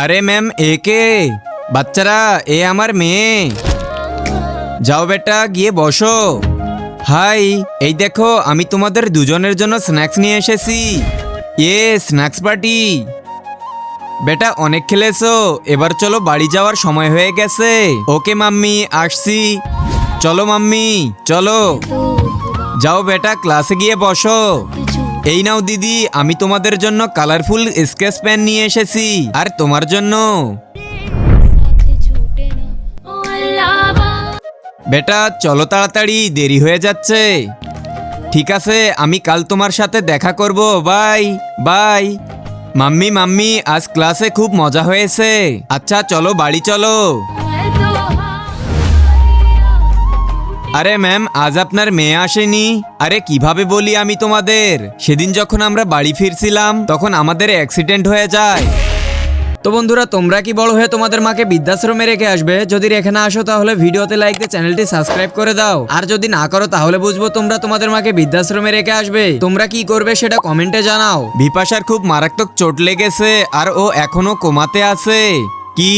আরে ম্যাম একে বাচ্চারা এ আমার মেয়ে। যাও বেটা গিয়ে বসো। হাই, এই দেখো আমি তোমাদের দুজনের জন্য স্ন্যাক্স নিয়ে এসেছি। Snacks party. বেটা অনেক খেলেছো, এবার চলো বাড়ি যাওয়ার সময় হয়ে গেছে। ওকে মাম্মি আসছি। চলো মাম্মি চলো। যাও বেটা ক্লাসে গিয়ে বসো। এই নাও দিদি, আমি তোমাদের জন্য কালারফুল স্কেচ পেন নিয়ে এসেছি, আর তোমার জন্য। বেটা চলো তাড়াতাড়ি, দেরি হয়ে যাচ্ছে। ঠিক আছে, আমি কাল তোমার সাথে দেখা করব। Bye bye. মাম্মি মাম্মি আজ ক্লাসে খুব মজা হয়েছে। আচ্ছা চলো বাড়ি চলো। আরে ম্যাম আজ আপনার মেয়ে আসেনি? আরে কিভাবে বলি আমি তোমাদের, সেদিন যখন আমরা বাড়ি ফিরছিলাম তখন আমাদের অ্যাক্সিডেন্ট হয়ে যায়। তো বন্ধুরা, তোমরা কি বড় হয়ে তোমাদের মাকে বৃদ্ধাশ্রমে রেখে আসবে? যদি রেখে না আসো তাহলে ভিডিওতে লাইক দিয়ে চ্যানেলটি সাবস্ক্রাইব করে দাও। আর যদি না করো তাহলে বুঝবো তোমরা তোমাদের মাকে বৃদ্ধাশ্রমে রেখে আসবে। তোমরা কি করবে সেটা কমেন্টে জানাও। বিপাশার খুব মারাত্মক চোট লেগেছে আর ও এখনো কোমাতে আছে। কি?